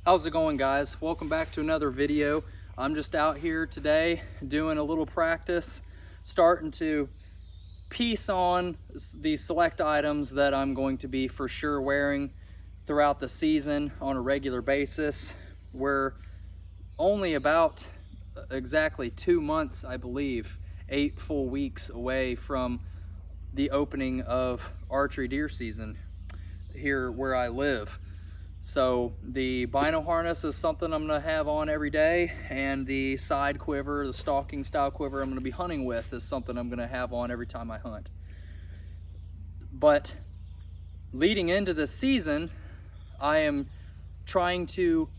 How's it going, guys? Welcome back to another video. I'm just out here today doing a little practice, starting to piece on the select items that I'm going to be for sure wearing throughout the season on a regular basis. We're only about exactly 2 months, I believe, 8 full weeks away from the opening of archery deer season here where I live. So the bino harness is something I'm going to have on every day, and the side quiver, the stalking style quiver I'm going to be hunting with, is something I'm going to have on every time I hunt. But leading into this season, I am trying to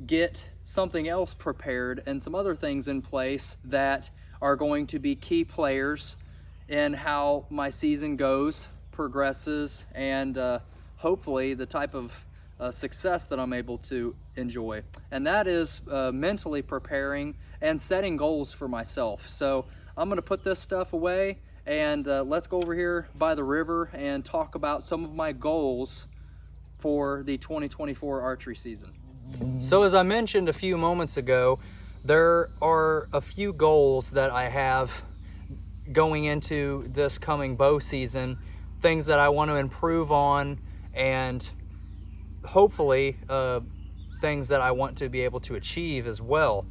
get something else prepared and some other things in place that are going to be key players in how my season goes, progresses, and hopefully the type of success that I'm able to enjoy. And that is mentally preparing and setting goals for myself. So I'm going to put this stuff away and let's go over here by the river and talk about some of my goals for the 2024 archery season. So as I mentioned a few moments ago, there are a few goals that I have going into this coming bow season, things that I want to improve on, and hopefully things that I want to be able to achieve as well.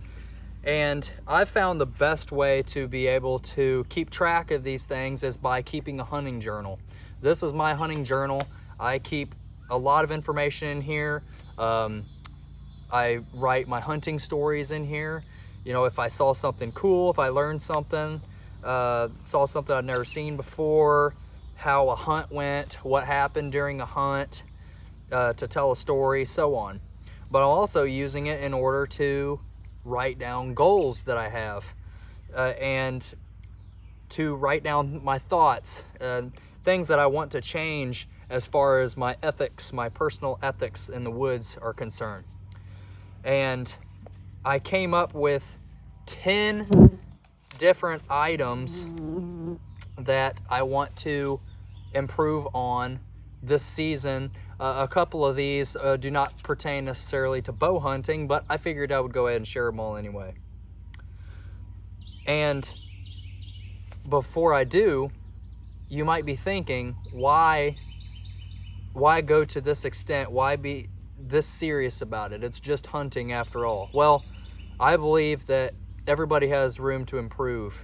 And I've found the best way to be able to keep track of these things is by keeping a hunting journal. This is my hunting journal. I keep a lot of information in here. I write my hunting stories in here. You know, if I saw something cool, if I learned something, saw something I'd never seen before, how a hunt went, what happened during a hunt, to tell a story, so on. But I'm also using it in order to write down goals that I have, and to write down my thoughts, things that I want to change as far as my ethics, my personal ethics in the woods are concerned. And I came up with 10 different items that I want to improve on this season. A couple of these do not pertain necessarily to bow hunting, but I figured I would go ahead and share them all anyway. And before I do, you might be thinking, why go to this extent? Why be this serious about it? It's just hunting after all. Well, I believe that everybody has room to improve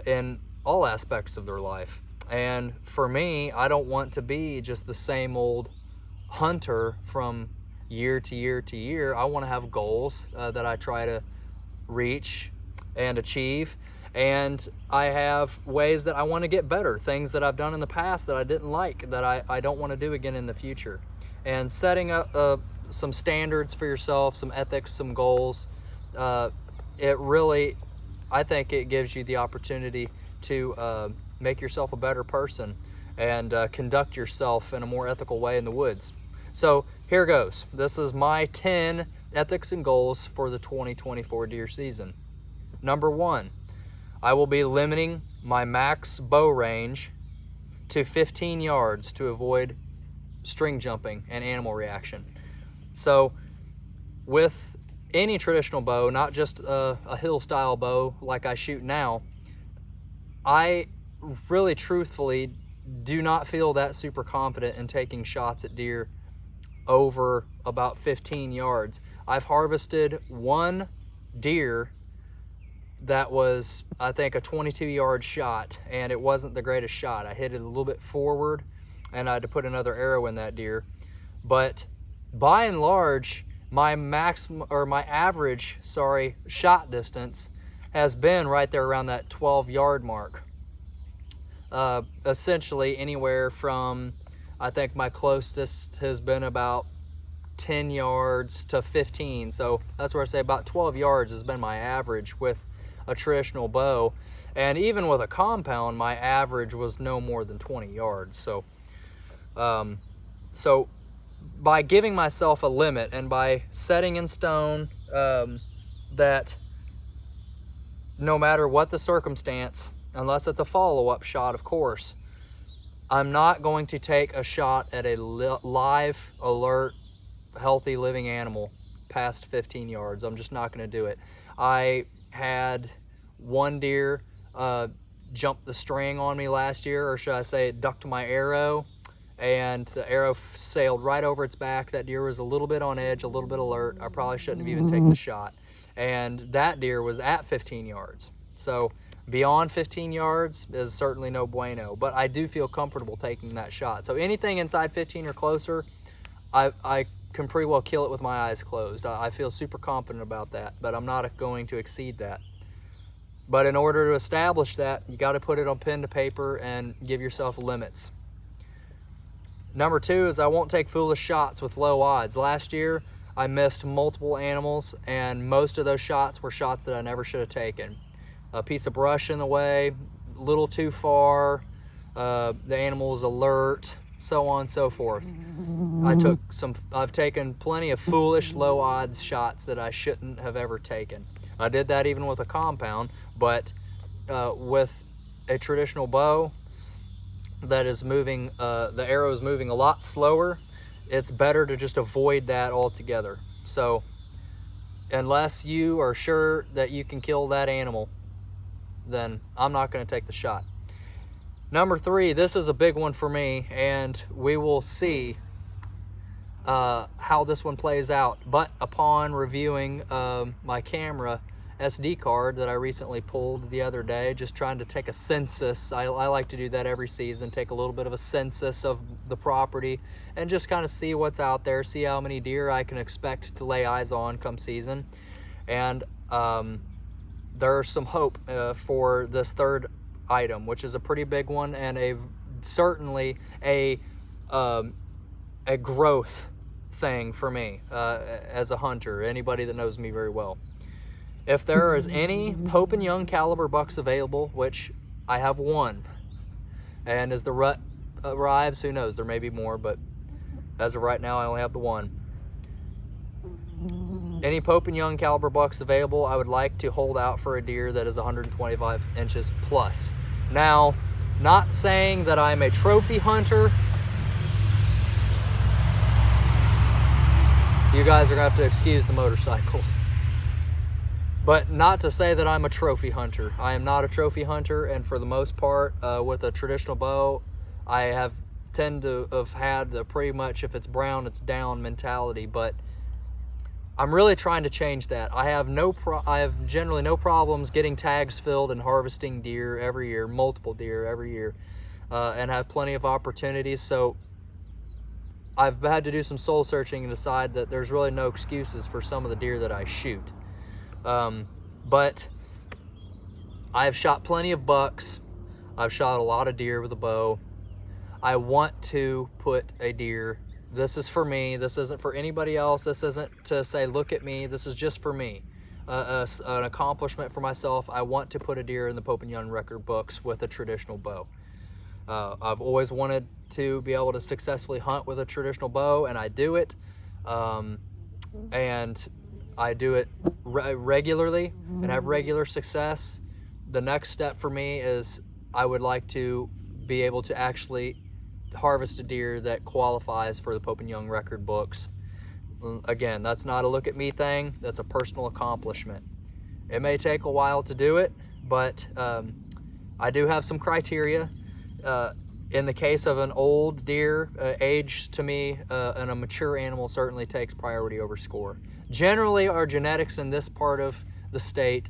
in all aspects of their life. And for me, I don't want to be just the same old hunter from year to year to year. I want to have goals that I try to reach and achieve. And I have ways that I want to get better, things that I've done in the past that I didn't like, that I don't want to do again in the future. And setting up some standards for yourself, some ethics, some goals, it really, I think it gives you the opportunity to make yourself a better person and conduct yourself in a more ethical way in the woods. So here goes. This is my 10 ethics and goals for the 2024 deer season. Number 1, I will be limiting my max bow range to 15 yards to avoid string jumping and animal reaction. So with any traditional bow, not just a hill style bow like I shoot now, I really truthfully do not feel that super confident in taking shots at deer over about 15 yards. I've harvested one deer that was, I think, a 22-yard shot, and it wasn't the greatest shot. I hit it a little bit forward, and I had to put another arrow in that deer. But by and large, my average shot distance has been right there around that 12-yard mark. Essentially anywhere from, I think my closest has been about 10 yards to 15. So that's where I say about 12 yards has been my average with a traditional bow. And even with a compound, my average was no more than 20 yards. So, so by giving myself a limit and by setting in stone that no matter what the circumstance, unless it's a follow-up shot, of course, I'm not going to take a shot at a live, alert healthy living animal past 15 yards. I'm just not going to do it. I had one deer jump the string on me last year, or should I say it ducked my arrow, and the arrow sailed right over its back. That deer was a little bit on edge, a little bit alert. I probably shouldn't have even taken the shot. And that deer was at 15 yards. So beyond 15 yards is certainly no bueno, but I do feel comfortable taking that shot. So anything inside 15 or closer, I can pretty well kill it with my eyes closed. I feel super confident about that, but I'm not going to exceed that. But in order to establish that, you got to put it on pen to paper and give yourself limits. Number two is I won't take foolish shots with low odds. Last year, I missed multiple animals, and most of those shots were shots that I never should have taken. A piece of brush in the way, a little too far, the animal was alert, so on and so forth. I've taken plenty of foolish low odds shots that I shouldn't have ever taken. I did that even with a compound, but with a traditional bow that is moving, the arrow is moving a lot slower, it's better to just avoid that altogether. So unless you are sure that you can kill that animal, then I'm not going to take the shot. Number three, this is a big one for me, and we will see how this one plays out. But upon reviewing my camera SD card that I recently pulled the other day, just trying to take a census. I like to do that every season, take a little bit of a census of the property and just kind of see what's out there, see how many deer I can expect to lay eyes on come season. And there's some hope for this third item, which is a pretty big one, and certainly a growth thing for me as a hunter, anybody that knows me very well. If there is any Pope and Young caliber bucks available, which I have one, and as the rut arrives, who knows, there may be more, but as of right now I only have the one. Any Pope and Young caliber bucks available, I would like to hold out for a deer that is 125 inches plus. Now, not saying that I'm a trophy hunter. You guys are gonna have to excuse the motorcycles. But not to say that I'm a trophy hunter. I am not a trophy hunter, and for the most part, with a traditional bow, I tend to have had the pretty much if it's brown, it's down mentality, but I'm really trying to change that. I have generally no problems getting tags filled and harvesting deer every year, multiple deer every year, and have plenty of opportunities. So I've had to do some soul searching and decide that there's really no excuses for some of the deer that I shoot. But I've shot plenty of bucks. I've shot a lot of deer with a bow. I want to put a deer. This is for me. This isn't for anybody else. This isn't to say, look at me. This is just for me. An accomplishment for myself. I want to put a deer in the Pope and Young record books with a traditional bow. I've always wanted to be able to successfully hunt with a traditional bow, and I do it. And I do it regularly and have regular success. The next step for me is I would like to be able to actually harvest a deer that qualifies for the Pope and Young record books. Again, that's not a look at me thing, that's a personal accomplishment. It may take a while to do it, but I do have some criteria. In the case of an old deer, age to me and a mature animal certainly takes priority over score. Generally, our genetics in this part of the state,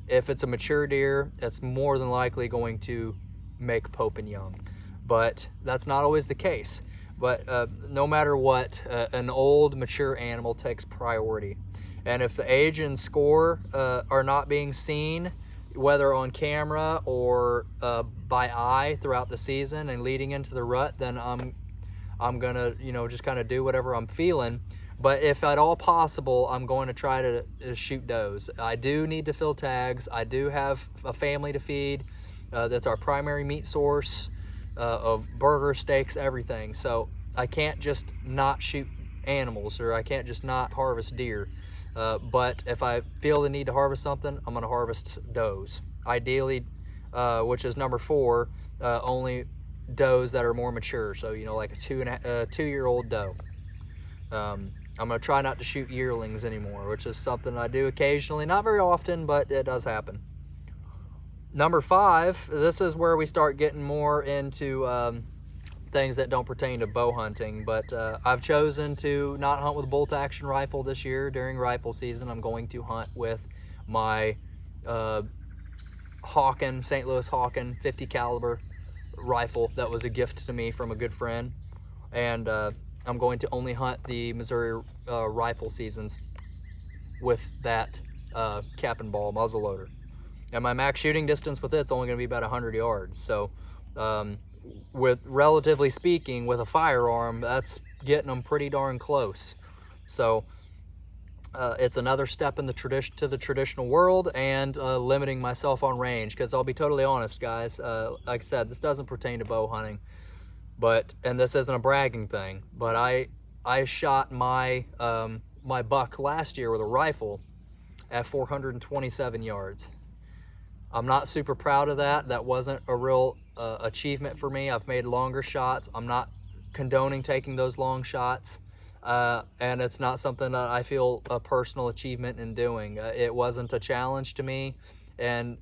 if it's a mature deer, it's more than likely going to make Pope and Young. But that's not always the case. But no matter what, an old, mature animal takes priority. And if the age and score are not being seen, whether on camera or by eye throughout the season and leading into the rut, then I'm gonna, just kind of do whatever I'm feeling. But if at all possible, I'm going to try to shoot does. I do need to fill tags. I do have a family to feed. That's our primary meat source of burger, steaks, everything. So I can't just not shoot animals, or I can't just not harvest deer. But if I feel the need to harvest something, I'm going to harvest does. Ideally, which is number 4, only does that are more mature. So, like a 2-year-old doe. I'm going to try not to shoot yearlings anymore, which is something I do occasionally. Not very often, but it does happen. Number 5, this is where we start getting more into things that don't pertain to bow hunting, but I've chosen to not hunt with a bolt action rifle this year. During rifle season, I'm going to hunt with my Hawken, St. Louis Hawken 50 caliber rifle that was a gift to me from a good friend, and I'm going to only hunt the Missouri rifle seasons with that cap and ball muzzleloader. And my max shooting distance with it's only going to be about 100 yards. So with, relatively speaking, with a firearm, that's getting them pretty darn close. So it's another step in the traditional world, and limiting myself on range, because I'll be totally honest, guys, like I said, this doesn't pertain to bow hunting, but, and this isn't a bragging thing, but I shot my my buck last year with a rifle at 427 yards. I'm not super proud of that. That wasn't a real achievement for me. I've made longer shots. I'm not condoning taking those long shots, and it's not something that I feel a personal achievement in doing. It wasn't a challenge to me, and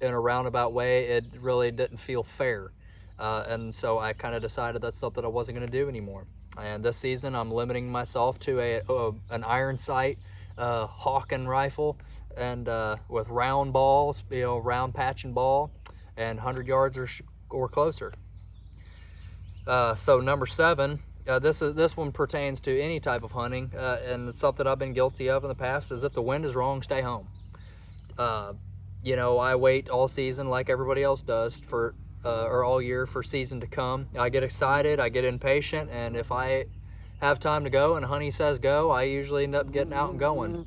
in a roundabout way, it really didn't feel fair. And so I kind of decided that's something I wasn't going to do anymore. And this season, I'm limiting myself to an iron sight Hawken rifle, and with round balls, you know, round patch and ball, and 100 yards or closer. So number 7, this one pertains to any type of hunting, and it's something I've been guilty of in the past, is if the wind is wrong, stay home. You know, I wait all season like everybody else does for, or all year for season to come. I get excited, I get impatient, and if I have time to go and honey says go, I usually end up getting out and going.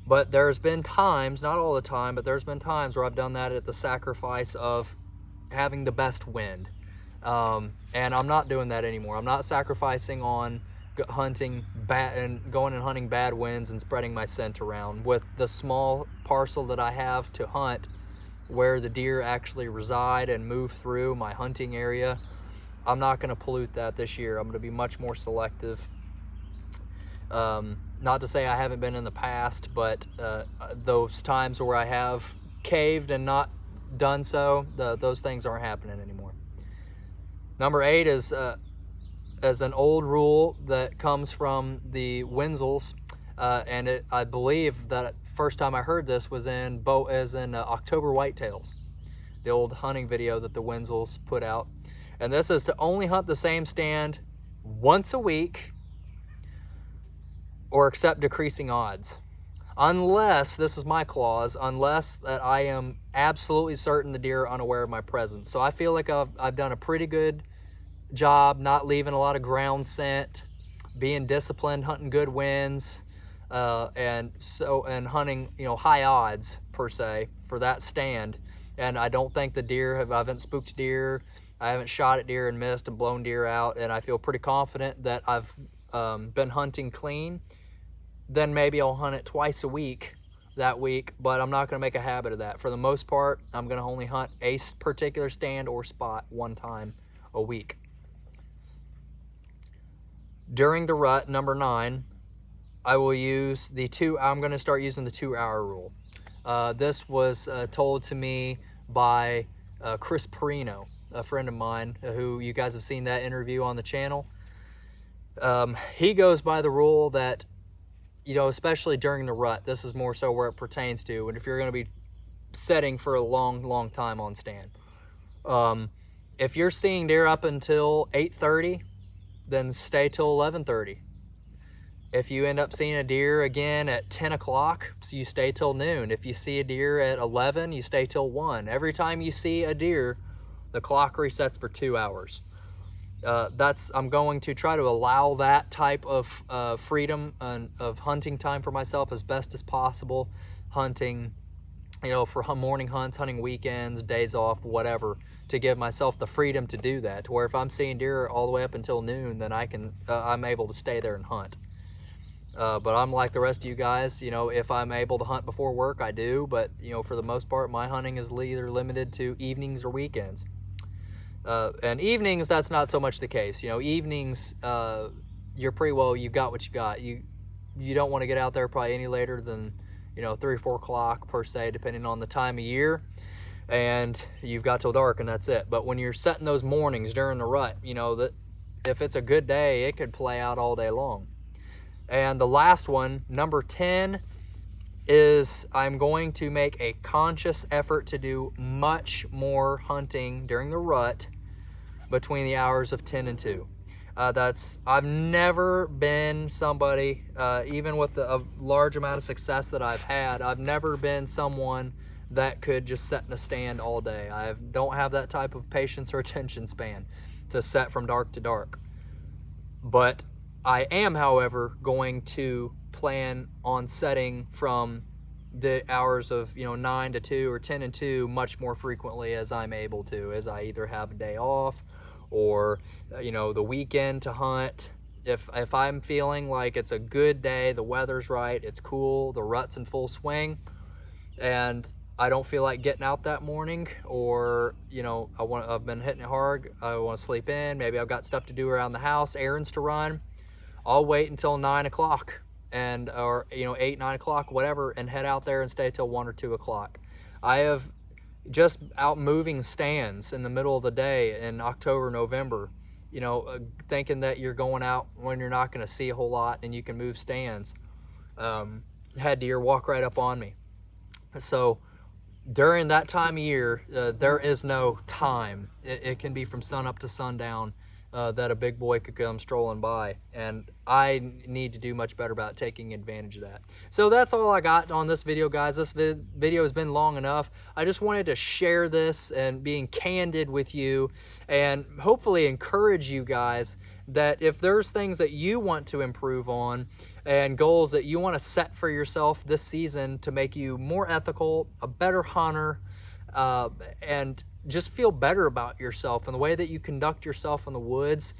But there's been times, not all the time, but there's been times where I've done that at the sacrifice of having the best wind. And I'm not doing that anymore. I'm not sacrificing on hunting bad and going and hunting bad winds and spreading my scent around. With the small parcel that I have to hunt, where the deer actually reside and move through my hunting area, I'm not going to pollute that this year. I'm going to be much more selective. Not to say I haven't been in the past, but those times where I have caved and not done so, those things aren't happening anymore. Number 8 is an old rule that comes from the Wenzels, and I believe that first time I heard this was in October Whitetails, the old hunting video that the Wenzels put out. And this is to only hunt the same stand once a week, or accept decreasing odds. Unless, this is my clause, unless that I am absolutely certain the deer are unaware of my presence. So I feel like I've done a pretty good job not leaving a lot of ground scent, being disciplined, hunting good winds, and hunting, you know, high odds per se for that stand. And I don't think the deer I haven't spooked deer, I haven't shot at deer and missed and blown deer out, and I feel pretty confident that I've been hunting clean. Then maybe I'll hunt it twice a week that week, but I'm not going to make a habit of that. For the most part, I'm going to only hunt a particular stand or spot one time a week. During the rut, number 9, I will use I'm going to start using the 2-hour rule. This was told to me by Chris Perino, a friend of mine, who you guys have seen that interview on the channel. He goes by the rule that, you know, especially during the rut, this is more so where it pertains to, and if you're going to be setting for a long time on stand. If you're seeing deer up until 8:30, then stay till 11:30. If you end up seeing a deer again at 10 o'clock, so you stay till noon. If you see a deer at 11, you stay till 1. Every time you see a deer, the clock resets for 2 hours. I'm going to try to allow that type of freedom of hunting time for myself as best as possible. Hunting, you know, for morning hunts, hunting weekends, days off, whatever, to give myself the freedom to do that. To where if I'm seeing deer all the way up until noon, then I'm able to stay there and hunt. But I'm like the rest of you guys, you know, if I'm able to hunt before work, I do. But, you know, for the most part, my hunting is either limited to evenings or weekends. And evenings, that's not so much the case. You know, evenings, you're pretty well, you got what you got. you don't want to get out there probably any later than, you know, 3 or 4 o'clock per se, depending on the time of year. And you've got till dark and that's it. But when you're setting those mornings during the rut, you know, that if it's a good day, it could play out all day long. And the last one, number 10, is I'm going to make a conscious effort to do much more hunting during the rut between the hours of 10 and 2. I've never been somebody, even with a large amount of success that I've had, I've never been someone that could just sit in a stand all day. I don't have that type of patience or attention span to set from dark to dark. But I am, however, going to plan on setting from the hours of, you know, 9 to 2 or 10 and 2 much more frequently as I'm able to, as I either have a day off or, you know, the weekend to hunt. If I'm feeling like it's a good day, the weather's right, it's cool, the rut's in full swing, and I don't feel like getting out that morning, or, you know, I've been hitting it hard, I want to sleep in, maybe I've got stuff to do around the house, errands to run, I'll wait until 9 o'clock or, you know, 8, 9 o'clock, whatever, and head out there and stay till 1 or 2 o'clock. I have just out moving stands in the middle of the day in October, November, you know, thinking that you're going out when you're not going to see a whole lot and you can move stands. Had deer walk right up on me. So during that time of year, there is no time. It can be from sun up to sundown that a big boy could come strolling by, and I need to do much better about taking advantage of that. So that's all I got on this video, guys. This video has been long enough. I just wanted to share this and being candid with you, and hopefully encourage you guys that if there's things that you want to improve on and goals that you want to set for yourself this season to make you more ethical, a better hunter, and just feel better about yourself and the way that you conduct yourself in the woods,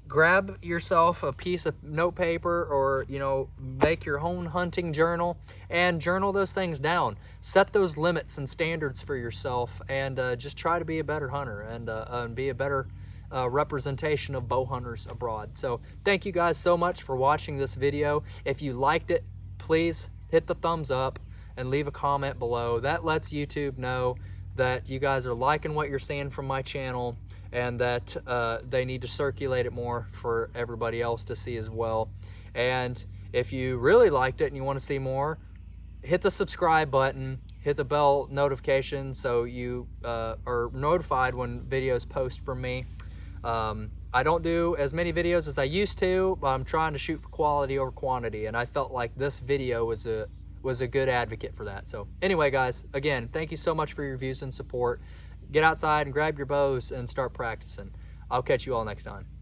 grab yourself a piece of note paper, or, you know, make your own hunting journal and journal those things down. Set those limits and standards for yourself, and just try to be a better hunter and be a better representation of bow hunters abroad. So thank you guys so much for watching this video. If you liked it, please hit the thumbs up and leave a comment below. That lets YouTube know that you guys are liking what you're seeing from my channel, and that they need to circulate it more for everybody else to see as well. And if you really liked it and you want to see more, hit the subscribe button, hit the bell notification so you are notified when videos post from me. I don't do as many videos as I used to, but I'm trying to shoot for quality over quantity, and I felt like this video was a good advocate for that. So anyway, guys, again, thank you so much for your views and support. Get outside and grab your bows and start practicing. I'll catch you all next time.